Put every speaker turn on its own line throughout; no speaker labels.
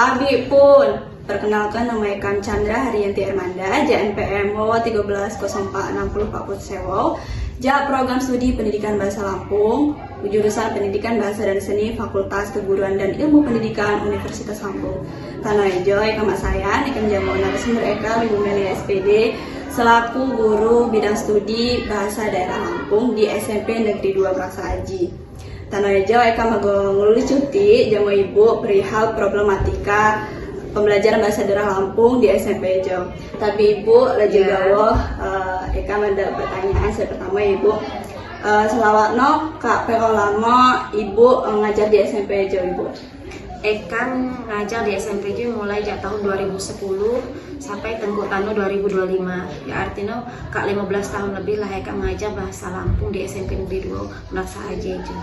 Tabi pun. Perkenalkan, nama Ekam Chandra Haryanti Ermanda, JNPM WO 13046040 Sewo, JA Program Studi Pendidikan Bahasa Lampung, jurusan Pendidikan Bahasa dan Seni, Fakultas Keguruan dan Ilmu Pendidikan Universitas Lampung. Tanah Ejo, Ekam Masayan, Ekam Jamu Narasumber Ekam Ibu Melia SPD, selaku guru bidang studi Bahasa Daerah Lampung di SMP Negeri 2 Praksa Aji. Tanah Ejo, Ekam ngululi cuti Jamu Ibu perihal problematika pembelajaran bahasa daerah Lampung di SMP Ejo. Tapi Ibu lagi gawoh, Eka ada pertanyaan. Saya pertama Ibu, selawatno Kak PO lama Ibu ngajar di SMP Ejo Ibu?
Eka ngajar di SMP Ejo mulai dari tahun 2010 sampai tengkutano 2025. Ya artinya Kak 15 tahun lebih lah Eka ngajar bahasa Lampung di SMP Negeri 2 Praksa Aji Ejo.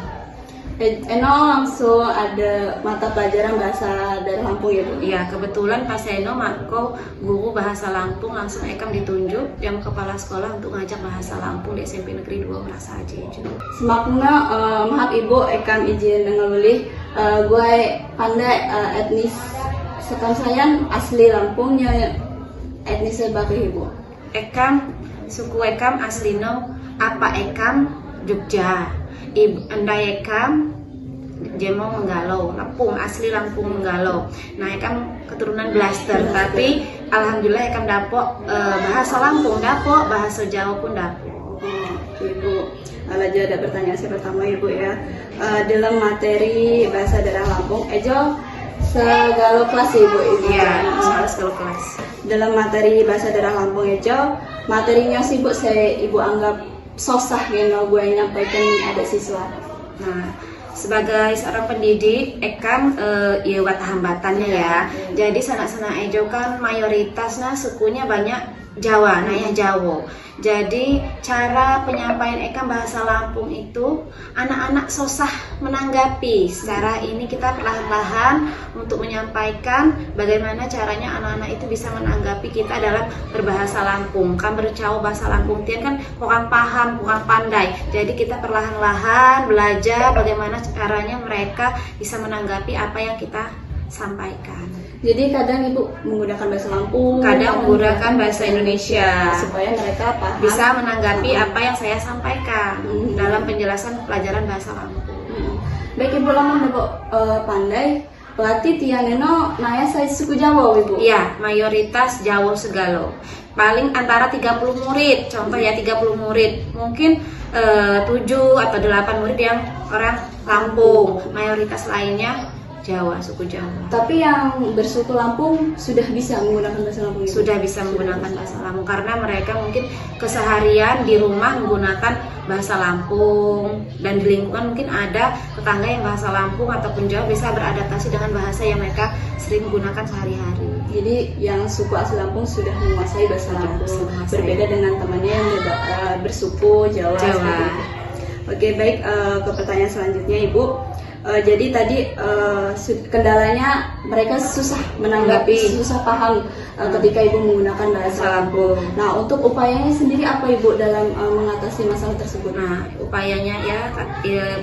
Eno langsung ada mata pelajaran bahasa daerah Lampung ya Bu?
Iya, kebetulan pas Eno mako guru bahasa Lampung langsung Ekam ditunjuk jam kepala sekolah untuk ngajak bahasa Lampung di SMP Negeri 2 Praksa Aji Ejo.
Semakna maaf Ibu, Ekam izin ngelulih, gue pandai etnis sekam sayan asli Lampungnya etnis sebagai Ibu.
Ekam suku Ekam aslino apa Ekam Jogja. Andai Ekam Jemo Menggalau, Lampung, asli Lampung Menggalau. Nah, Ekam keturunan Blaster, tapi alhamdulillah Ekam dapok bahasa Lampung dapok, bahasa Jawa pun dapok.
Ibu, lagi ada pertanyaan saya pertama Ibu ya. Dalam materi bahasa daerah Lampung, Ejo segala kelas Ibu ini.
Iya, segala kelas.
Dalam materi bahasa daerah Lampung Ejo, materinya sih Bu saya Ibu anggap susah gitu gue nyampaikan ada siswa.
Nah, sebagai seorang pendidik, Ekam ya wat hambatannya ya. Jadi sanak-sanak Ejo kan mayoritasnya sukunya banyak Jawa, naya Jawa. Jadi cara penyampaian Ekam bahasa Lampung itu anak-anak susah menanggapi. Secara ini kita perlahan-lahan untuk menyampaikan bagaimana caranya anak-anak itu bisa menanggapi kita dalam berbahasa Lampung. Kan bercau bahasa Lampung tian kan kurang paham, kurang pandai. Jadi kita perlahan-lahan belajar bagaimana caranya mereka bisa menanggapi apa yang kita sampaikan.
Jadi kadang Ibu menggunakan bahasa Lampung,
kadang menggunakan bahasa Indonesia
supaya mereka paham,
bisa menanggapi apa yang saya sampaikan dalam penjelasan pelajaran bahasa Lampung.
Baik Ibu, lama Ibu pandai berarti tianeno naya saya suku Jawa Ibu?
Iya, mayoritas Jawa Segalo. Paling antara 30 murid, contoh ya 30 murid, mungkin 7 atau 8 murid yang orang Lampung, mayoritas lainnya Jawa, suku Jawa.
Tapi yang bersuku Lampung sudah bisa menggunakan bahasa Lampung?
Sudah bisa menggunakan bahasa Lampung karena mereka mungkin keseharian di rumah menggunakan bahasa Lampung, dan di lingkungan mungkin ada tetangga yang bahasa Lampung ataupun Jawa, bisa beradaptasi dengan bahasa yang mereka sering menggunakan sehari-hari.
Jadi yang suku asli Lampung sudah menguasai bahasa Lampung, berbeda dengan temannya yang bersuku Jawa. Oke, baik, ke pertanyaan selanjutnya Ibu. Jadi tadi kendalanya mereka susah menanggapi, susah paham ketika Ibu menggunakan bahasa Lampung. Nah, untuk upayanya sendiri apa Ibu dalam mengatasi masalah tersebut?
Nah, upayanya ya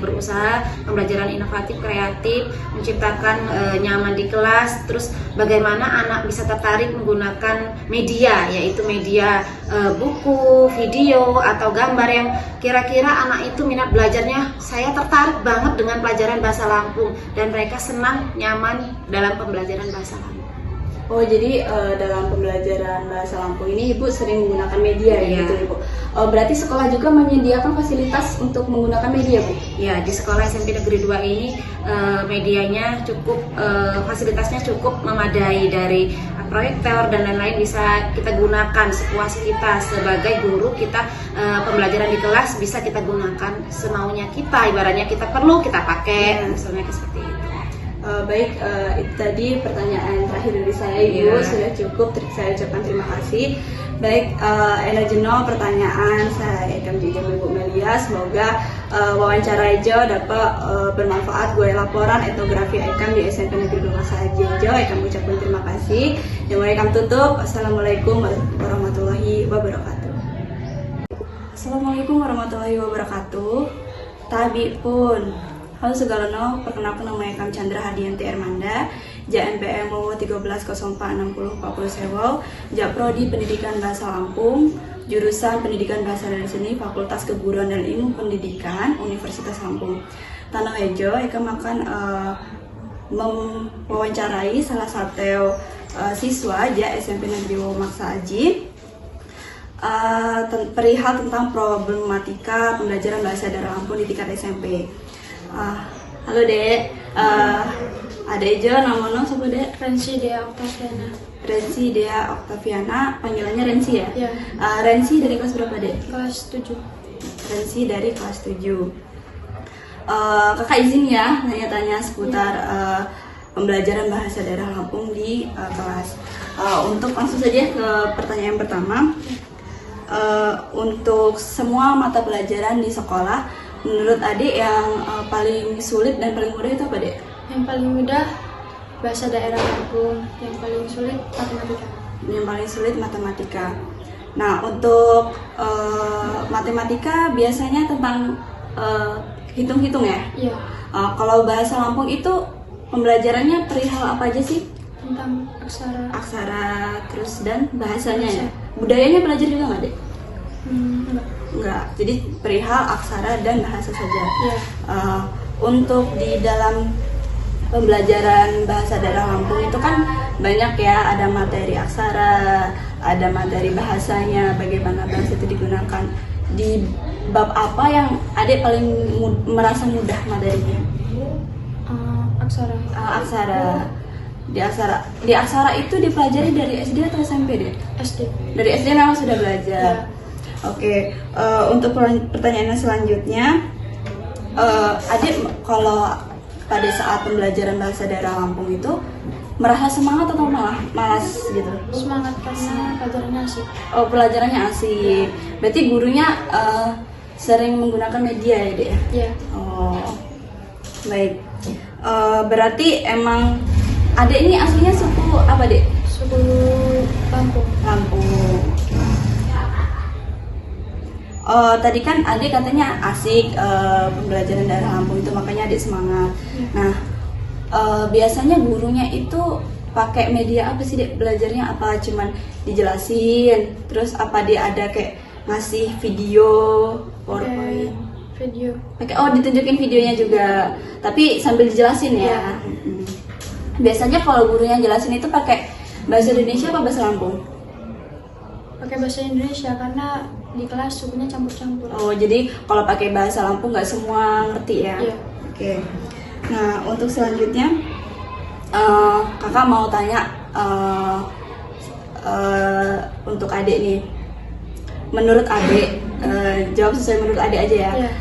berusaha pembelajaran inovatif, kreatif, menciptakan nyaman di kelas, terus bagaimana anak bisa tertarik menggunakan media, yaitu media buku, video, atau gambar yang kira-kira anak itu minat belajarnya. Saya tertarik banget dengan pelajaran bahasa Lampung dan mereka senang, nyaman dalam pembelajaran bahasa Lampung.
Oh, jadi dalam pembelajaran bahasa Lampung ini Ibu sering menggunakan media ya, gitu Ibu. Berarti sekolah juga menyediakan fasilitas untuk menggunakan media Bu?
Ya, di sekolah SMP Negeri 2 ini medianya cukup, fasilitasnya cukup memadai, dari proyektor dan lain-lain bisa kita gunakan sepuas kita sebagai guru. Kita pembelajaran di kelas bisa kita gunakan semaunya kita, ibaratnya kita perlu kita pakai, misalnya seperti itu.
Baik, itu tadi pertanyaan terakhir dari saya Ibu, sudah cukup, saya ucapkan terima kasih. Baik, Jeno, pertanyaan saya akan juga Ibu Melia. Semoga wawancara Ejo dapat bermanfaat. Gue laporan etnografi Ekam di SMP Negeri 2 Praksa Aji Ejo. Ekam ucapkan terima kasih. Yang mau Ekam tutup. Assalamualaikum warahmatullahi wabarakatuh. Assalamualaikum warahmatullahi wabarakatuh. Tabi pun. Halo segalano, perkenalkan nama Ekam Chandra Haryanti Ermanda, JNPMO 13046040 Sewol, Prodi Pendidikan Bahasa Lampung, jurusan Pendidikan Bahasa dan Seni, Fakultas Keguruan dan Ilmu Pendidikan, Universitas Lampung. Tanah Hejo, Ekam akan mewawancarai salah satu siswa SMP Negeri Maksa Aji perihal tentang problematika pembelajaran bahasa daerah Lampung di tingkat SMP. Halo Dek, ada Ejo, namanya siapa Dek?
Rensi Dea Octaviana.
Rensi Dea Octaviana, panggilannya Rensi ya?
Ya,
Rensi dari kelas berapa Dek?
kelas 7.
Rensi dari kelas 7. Kakak izin ya tanya-tanya seputar pembelajaran bahasa daerah Lampung di kelas. Untuk langsung saja ke pertanyaan pertama. Untuk semua mata pelajaran di sekolah, menurut adik yang paling sulit dan paling mudah itu apa Dek?
Yang paling mudah bahasa daerah Lampung, yang paling sulit matematika.
Yang paling sulit matematika. Nah, untuk matematika biasanya tentang hitung-hitung ya?
Iya,
Kalau bahasa Lampung itu pembelajarannya perihal apa aja sih?
tentang aksara.
Aksara, terus dan bahasanya ya?
Bahasa.
Budayanya belajar juga nggak Dek?
Enggak.
Enggak, jadi perihal aksara dan bahasa saja.
Iya,
Untuk di dalam pembelajaran bahasa daerah Lampung itu kan banyak ya, ada materi aksara, ada materi bahasanya, bagaimana bahasa itu digunakan. Di bab apa yang adik paling merasa mudah materinya?
aksara.
Aksara. Di aksara itu dipelajari dari SD atau SMP deh?
SD.
Dari SD memang sudah belajar.
Ya.
Oke, untuk pertanyaan selanjutnya, adik kalau pada saat pembelajaran bahasa daerah Lampung itu merasa semangat atau malah malas gitu?
Semangat karena pelajarannya asik.
Oh, pelajarannya asik. Berarti gurunya sering menggunakan media ya, Dek?
Iya,
Oh, baik. Berarti emang adik ini aslinya suku apa, Dek?
suku Lampung.
Lampung. Tadi kan adik katanya asik pembelajaran daerah Lampung itu, makanya adik semangat. Nah, biasanya gurunya itu pakai media apa sih Dek? Belajarnya apa cuman dijelasin, terus apa dia ada kayak ngasih video, PowerPoint?
Video.
Ditunjukin videonya juga, tapi sambil dijelasin ya.
Iya.
Biasanya kalau gurunya jelasin itu pakai bahasa Indonesia apa bahasa Lampung?
Pakai bahasa Indonesia karena di kelas sukunya campur-campur.
Oh, jadi kalau pakai bahasa Lampung nggak semua ngerti ya?
Iya.
Oke. Nah, untuk selanjutnya kakak mau tanya untuk adik nih. Menurut adik, jawab sesuai menurut adik aja ya.
Iya.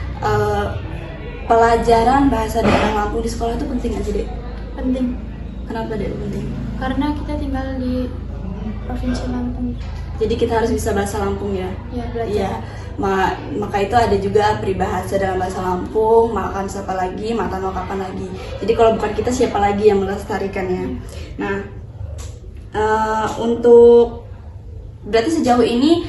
Pelajaran bahasa daerah Lampung di sekolah itu penting nggak sih, Dek?
Penting
Kenapa Dek penting?
karena kita tinggal di Provinsi Lampung.
Jadi kita harus bisa bahasa Lampung ya?
Ya, belajar.
Iya. Maka itu ada juga peribahasa dalam bahasa Lampung, makan siapa lagi, makan mau kapan lagi. Jadi kalau bukan kita, siapa lagi yang melestarikannya. Nah, untuk berarti sejauh ini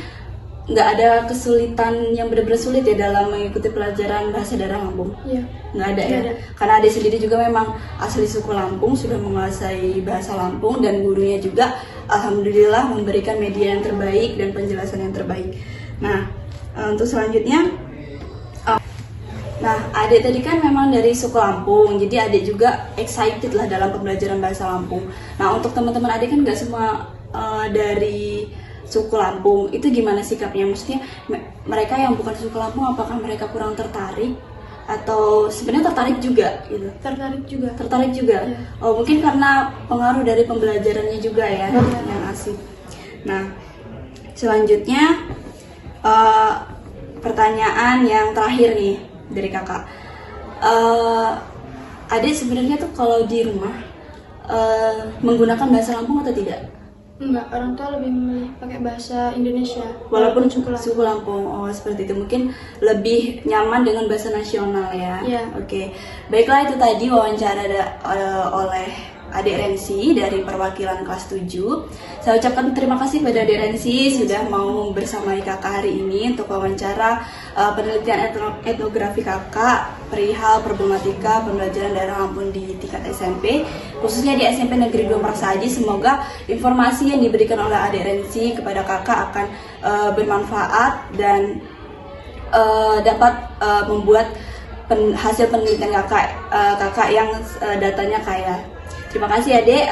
nggak ada kesulitan yang benar-benar sulit ya dalam mengikuti pelajaran bahasa daerah Lampung?
Iya.
Nggak ada ya?
Nggak ada.
Karena adik sendiri juga memang asli suku Lampung, sudah menguasai bahasa Lampung, dan gurunya juga alhamdulillah memberikan media yang terbaik dan penjelasan yang terbaik. Nah, untuk selanjutnya, adik tadi kan memang dari suku Lampung, jadi adik juga excited lah dalam pembelajaran bahasa Lampung. Nah, untuk teman-teman adik kan nggak semua dari suku Lampung, itu gimana sikapnya? Maksudnya mereka yang bukan suku Lampung, apakah mereka kurang tertarik atau sebenarnya tertarik juga gitu?
Tertarik juga.
Tertarik juga.
Iya.
Oh, mungkin karena pengaruh dari pembelajarannya juga ya,
Iya.
yang asik. Nah, selanjutnya pertanyaan yang terakhir nih dari kakak. Adik sebenarnya tuh kalau di rumah menggunakan bahasa Lampung atau tidak?
Enggak, orang tua lebih memilih pakai bahasa Indonesia.
Walaupun
suku Lampung.
suku Lampung. Oh, seperti itu. Mungkin lebih nyaman dengan bahasa nasional ya.
Iya.
Oke. Baiklah, itu tadi wawancara oleh adik Rensi dari perwakilan kelas 7. Saya ucapkan terima kasih kepada adik Rensi sudah mau bersama kakak hari ini untuk wawancara penelitian etnografi kakak perihal problematika pembelajaran daerah Lampung di tingkat SMP, khususnya di SMP Negeri 2 Mersaji. Semoga informasi yang diberikan oleh adik Rensi kepada kakak akan bermanfaat dan dapat membuat hasil penelitian kakak yang datanya kaya. Terima kasih adik,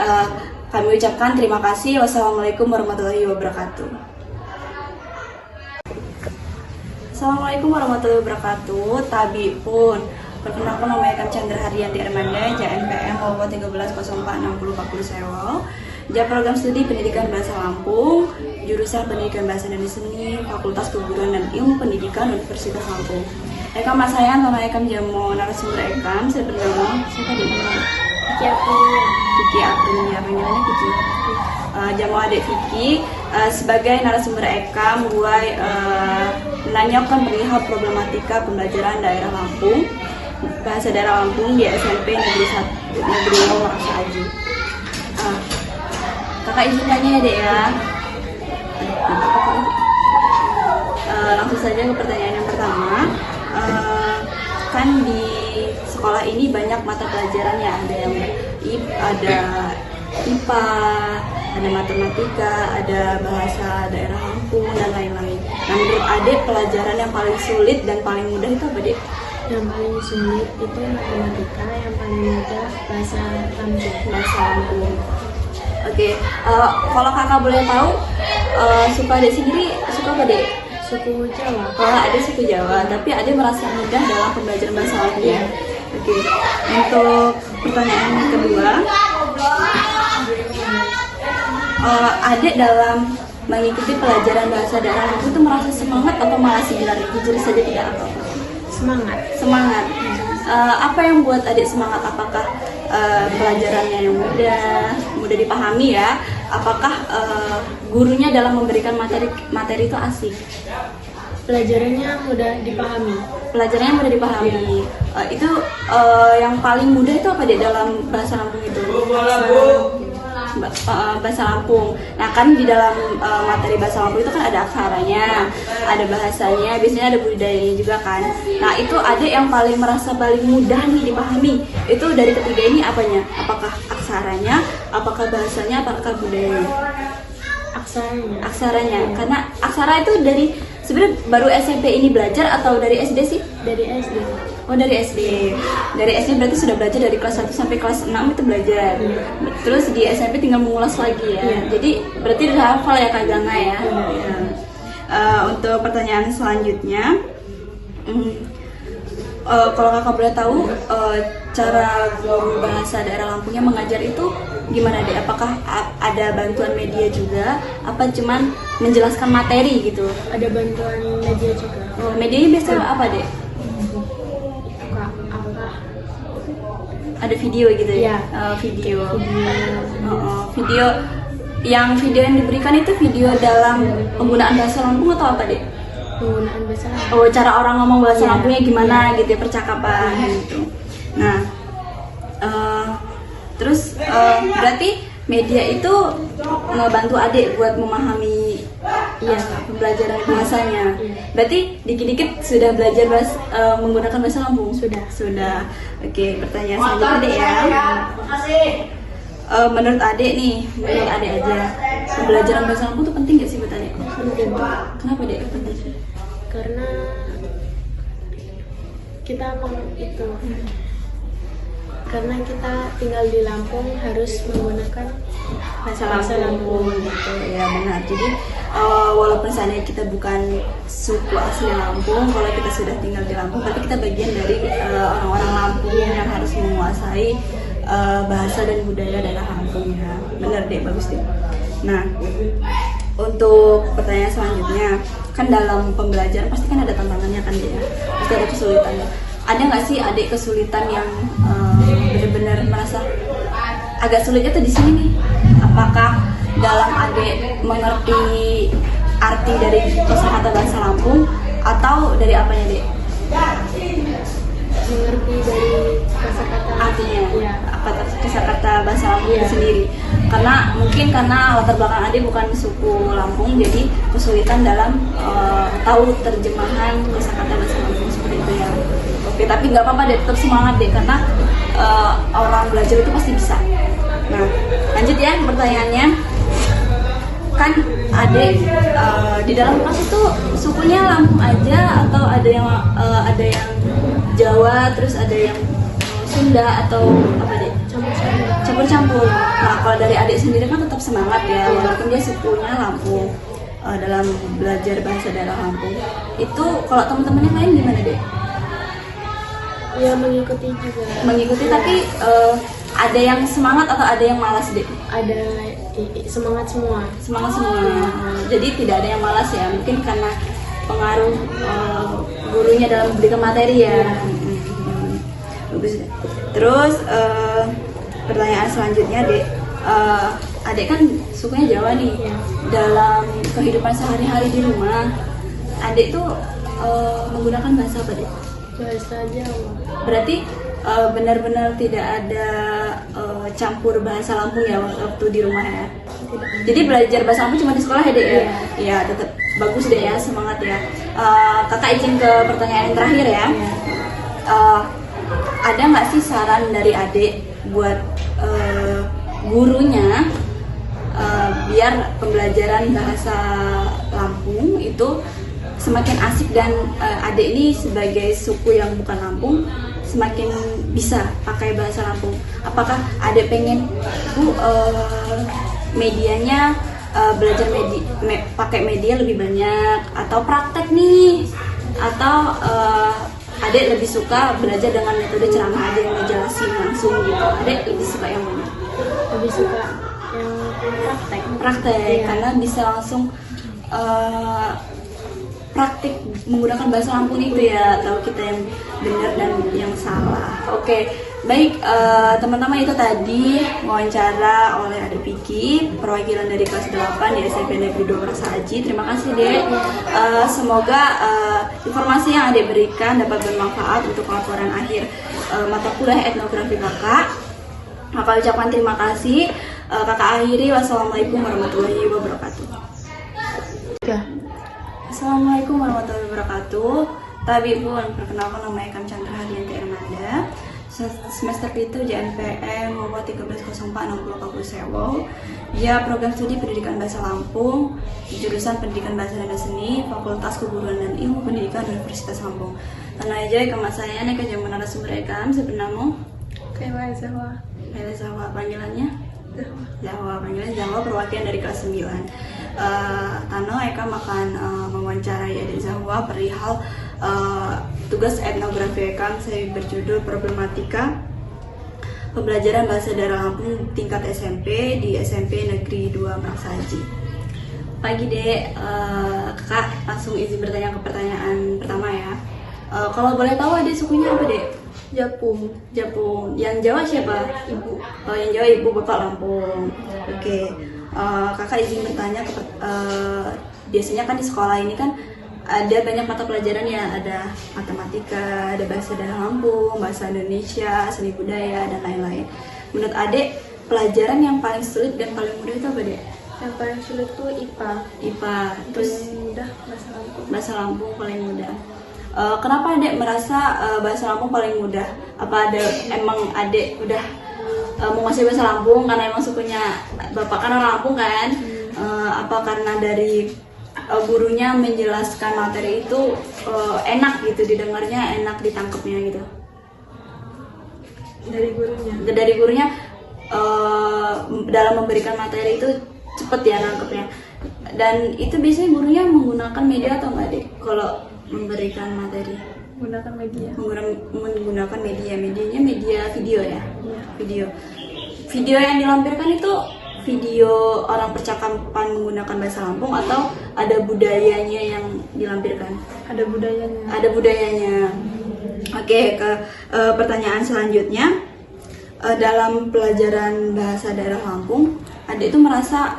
kami ucapkan terima kasih. Wassalamualaikum warahmatullahi wabarakatuh. Assalamualaikum warahmatullahi wabarakatuh. Tabi pun perkenalkan, nama kami Chandra Haryanti Armanda, JNPM 13046040 Sewol. Program Studi Pendidikan Bahasa Lampung, jurusan Pendidikan Bahasa dan Seni, Fakultas Keguruan dan Ilmu Pendidikan Universitas Lampung. Ekam mas saya, nama ekam jamu narasumber ekam, saya bernama siapa di mana? Vicky Aprilia, panggilannya Vicky. Jamu adik Vicky sebagai narasumber ekam, buai menanyakan perihal problematika pembelajaran daerah Lampung, bahasa daerah Lampung di SMP Negeri 1 Mersaji. Kakak izin tanya ya dek ya. Langsung saja ke pertanyaan yang pertama. Kan di sekolah ini banyak mata pelajaran ya, ada yang ada IPA, ada matematika, ada bahasa daerah Lampung dan lain-lain. Nah, menurut adik pelajaran yang paling sulit dan paling mudah itu apa dek?
Yang paling sulit itu matematika, yang paling mudah bahasa Lampung.
Bahasa Lampung. Oke, kalau kakak boleh tahu, suka adik sendiri suka apa dek?
Suku Jawa.
Kalau adik suku Jawa, tapi adik merasa mudah dalam pembelajaran bahasa Lampung ya. Oke, untuk pertanyaan yang kedua, adik dalam mengikuti pelajaran bahasa daerah Lampung itu merasa semangat atau malah singgah? Jujur saja tidak apa-apa.
Semangat.
Semangat. Apa yang buat adik semangat? Apakah pelajarannya yang mudah dipahami ya? Apakah gurunya dalam memberikan materi itu asik?
Pelajarannya mudah dipahami.
Pelajarannya mudah dipahami. Itu yang paling mudah itu apa deh dalam bahasa Lampung itu? Bahasa Lampung. Nah kan di dalam materi bahasa Lampung itu kan ada aksaranya, ada bahasanya, biasanya ada budayanya juga kan. Nah itu ada yang paling merasa paling mudah nih dipahami. Itu dari ketiga ini apanya? Apakah aksaranya, apakah bahasanya, apakah budayanya? Aksaranya. Karena aksara itu dari sebenarnya baru SMP ini belajar atau dari SD sih?
Dari SD.
Oh dari SD. Dari SD berarti sudah belajar dari kelas 1 sampai kelas 6 itu belajar. Terus di SMP tinggal mengulas lagi ya. Jadi berarti udah hafal ya Kak Ganga ya. Untuk pertanyaan selanjutnya, kalau kakak boleh tahu cara guru bahasa daerah Lampungnya mengajar itu gimana deh? Apakah ada bantuan media juga? Apa cuman menjelaskan materi gitu?
Ada bantuan media juga.
Oh, medianya biasanya apa deh? Ada video gitu ya? Video. Video yang diberikan itu video dalam penggunaan bahasa Lampung atau apa deh?
Penggunaan bahasa Lampung.
Oh, cara orang ngomong bahasa Lampungnya gimana gitu ya, percakapan gitu. Nah, terus berarti media itu ngebantu adik buat memahami pembelajaran bahasanya. Berarti dikit-dikit sudah belajar menggunakan bahasa Lampung? Sudah. Oke, pertanyaan selanjutnya deh ya. Menurut adik aja, pembelajaran bahasa Lampung itu penting gak sih buat adik?
Penting.
Kenapa dek penting?
Karena kita karena kita tinggal di Lampung harus menggunakan
bahasa Lampung gitu ya, benar. Jadi walaupun seandainya kita bukan suku asli Lampung, kalau kita sudah tinggal di Lampung berarti kita bagian dari orang-orang Lampung yang harus menguasai bahasa dan budaya daerah Lampung ya. Benar deh, bagus deh. Nah, untuk pertanyaan selanjutnya, kan dalam pembelajaran pasti kan ada tantangannya kan ya, pasti ada kesulitannya. Ada nggak sih adik kesulitan yang benar-benar merasa agak sulitnya tuh di sini nih? Apakah dalam adik mengerti arti dari kosakata bahasa Lampung atau dari apanya dek?
Mengerti dari kosakata.
Artinya
Iya.
apa kosakata bahasa Lampung itu
Iya.
sendiri. Karena mungkin karena latar belakang adik bukan suku Lampung, jadi kesulitan dalam tahu terjemahan kosakata bahasa Lampung seperti itu ya. Oke, tapi nggak apa-apa deh, tetap semangat deh karena orang belajar itu pasti bisa. Nah, lanjut ya pertanyaannya. Kan adik di dalam kelas itu sukunya Lampung aja atau ada yang Jawa, terus ada yang Sunda atau apa deh? Campur-campur. Nah, kalau dari adik sendiri kan tetap semangat ya, walaupun dia sukunya Lampung dalam belajar bahasa daerah Lampung. Itu kalau teman-teman yang lain gimana deh?
Ya mengikuti juga.
Mengikuti tapi ada yang semangat atau ada yang malas deh?
Ada semangat semua.
Semangat semua. Jadi tidak ada yang malas ya, mungkin karena pengaruh gurunya dalam memberikan materi ya. Bagus. Terus pertanyaan selanjutnya dek, adek kan sukunya Jawa nih.
Iya.
Dalam kehidupan sehari-hari di rumah, adek tuh menggunakan bahasa apa dek?
Bahasa Jawa.
Berarti benar-benar tidak ada campur bahasa Lampung ya waktu di rumah ya. Jadi belajar bahasa Lampung cuma di sekolah ya dek ya. Iya, tetap bagus deh ya, semangat ya. Kakak izin ke pertanyaan yang terakhir ya. Ada nggak sih saran dari adik buat gurunya biar pembelajaran bahasa Lampung itu semakin asik dan adik ini sebagai suku yang bukan Lampung semakin bisa pakai bahasa Lampung. Apakah adik pengen medianya belajar pakai media lebih banyak atau praktek nih, atau adik lebih suka belajar dengan metode ceramah aja yang ngejelasin langsung gitu? Adik lebih suka yang mana?
Lebih suka yang praktek. Iya.
Karena bisa langsung praktik menggunakan bahasa Lampung itu ya, tahu kita yang benar dan yang salah. Oke, baik teman-teman, itu tadi wawancara oleh Adik Vicky, perwakilan dari kelas 8 di SMP Negeri 2 Merasa Aji. Terima kasih Dek. Semoga informasi yang Adik berikan dapat bermanfaat untuk laporan akhir mata kuliah etnografi Kakak. Kakak ucapkan terima kasih. Kakak akhiri, wassalamualaikum warahmatullahi wabarakatuh. Assalamualaikum warahmatullahi wabarakatuh. Tabi pun perkenalkan, nama Ekam Chandra Hadianti Ermanda, semester 7 JNPM nomor 1304 60 Kabupaten Sewol. Ya, program studi pendidikan bahasa Lampung, jurusan pendidikan bahasa dan seni, Fakultas Keguruan dan Ilmu Pendidikan Universitas Lampung. Tanah aja kemas saya nek jaman narasumber Ekam sebenarnya
Kayak Jawa.
Zawa, panggilannya Zawa, panggilan Zawa, perwakilan dari kelas 9. Tano Eka akan mewawancarai Adik Zawa perihal tugas etnografi Eka saya berjudul Problematika Pembelajaran Bahasa Daerah Lampung tingkat SMP di SMP Negeri 2 Merasa Aji. Pagi Dek, Kakak langsung izin bertanya ke pertanyaan pertama ya. Kalau boleh tahu Adik sukunya apa Dek?
Japung.
Japung. Yang Jawa siapa?
Ibu.
Oh, yang Jawa ibu, bapak Lampung. Oke. Kakak izin bertanya biasanya kan di sekolah ini kan ada banyak mata pelajaran ya, ada matematika, ada bahasa daerah Lampung, bahasa Indonesia, seni budaya dan lain-lain. Menurut Adek, pelajaran yang paling sulit dan paling mudah itu apa Dek?
Yang paling sulit tuh IPA.
IPA. Terus
Paling mudah bahasa Lampung.
bahasa Lampung paling mudah. Kenapa Adek merasa bahasa Lampung paling mudah? Apa ada emang Adek udah menguasai bahasa Lampung karena emang sukunya bapak kan orang Lampung kan? Apa karena dari gurunya menjelaskan materi itu enak gitu didengarnya, enak ditangkapnya gitu?
Dari gurunya.
Dari gurunya dalam memberikan materi itu cepet ya nangkepnya. Dan itu biasanya gurunya menggunakan media atau enggak Dek kalau memberikan materi?
Menggunakan media.
Menggunakan medianya media video ya.
Iya.
Video yang dilampirkan itu video orang percakapan menggunakan bahasa Lampung atau ada budayanya yang dilampirkan?
Ada budayanya.
Ada budayanya. Oke, ke pertanyaan selanjutnya. Dalam pelajaran bahasa daerah Lampung, Adik itu merasa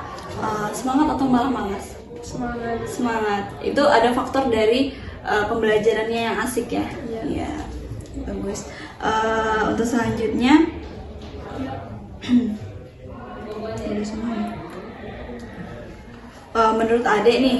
semangat atau malah malas? Semangat. Itu ada faktor dari pembelajarannya yang asik ya.
Iya.
Iya. Bagus. Untuk selanjutnya menurut Adek nih,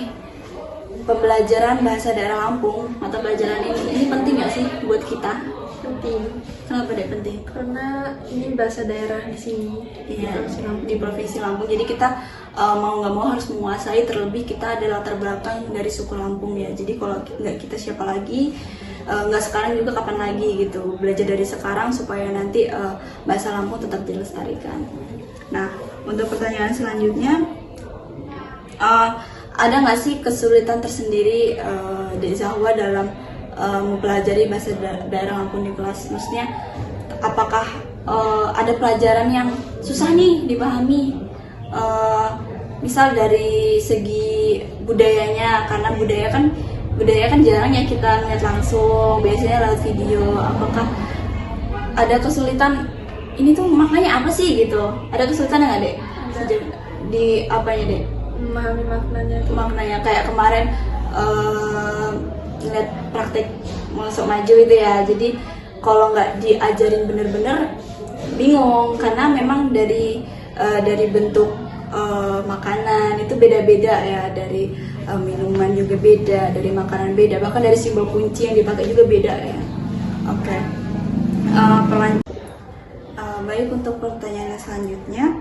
pembelajaran bahasa daerah Lampung atau pelajaran ini penting nggak sih buat kita?
Penting
Kenapa Dek penting?
karena ini bahasa daerah di sini.
Iya, di Provinsi Lampung. Jadi kita mau nggak mau harus menguasai, terlebih kita adalah latar belakang dari suku Lampung ya. Jadi kalau nggak kita siapa lagi, nggak sekarang juga kapan lagi gitu. Belajar dari sekarang supaya nanti bahasa Lampung tetap dilestarikan. Nah, untuk pertanyaan selanjutnya, ada nggak sih kesulitan tersendiri di Zahwa dalam mempelajari bahasa daerah Lampung di kelas? Maksudnya, apakah ada pelajaran yang susah nih dipahami? Misal dari segi budayanya, karena budaya kan jarang ya kita lihat langsung, biasanya lewat video. Apakah ada kesulitan? Ini tuh maknanya apa sih gitu? Ada kesulitan nggak Dek? Di apanya Dek?
Memahami maknanya.
Maknanya kayak kemarin ngeliat praktek masuk maju itu ya. Jadi kalau nggak diajarin bener-bener bingung, karena memang dari bentuk makanan itu beda-beda ya, dari minuman juga beda, dari makanan beda, bahkan dari simbol kunci yang dipakai juga beda ya. Oke. Baik, untuk pertanyaan selanjutnya,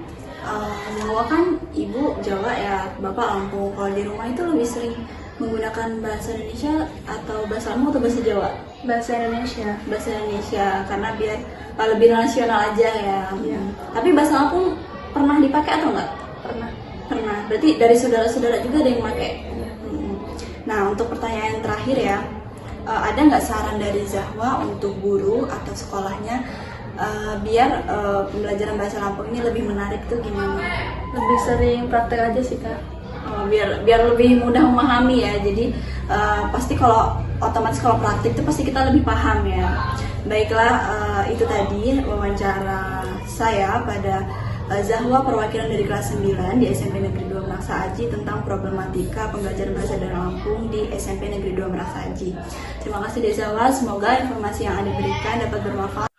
bahwa kan Ibu Jawa ya, Bapak Lampung. Kalau di rumah itu lebih sering menggunakan bahasa Indonesia atau bahasa Lampung atau bahasa Jawa?
Bahasa Indonesia.
Bahasa Indonesia, karena biar lebih nasional aja ya. Tapi bahasa Lampung pernah dipakai atau enggak? Pernah. Berarti dari saudara-saudara juga ada yang pakai. Nah, untuk pertanyaan yang terakhir ya, ada nggak saran dari Zahwa untuk guru atau sekolahnya biar pembelajaran bahasa Lampung ini lebih menarik tuh gimana?
Lebih sering praktek aja sih Kak.
Biar lebih mudah memahami ya. Jadi pasti kalau otomatis kalau praktik itu pasti kita lebih paham ya. Baiklah, itu tadi wawancara saya pada Zahwa, perwakilan dari kelas 9 di SMP Negeri 2 Meraksa Aji, tentang problematika pembelajaran bahasa daerah Lampung di SMP Negeri 2 Meraksa Aji. Terima kasih Zahwa, semoga informasi yang Anda berikan dapat bermanfaat.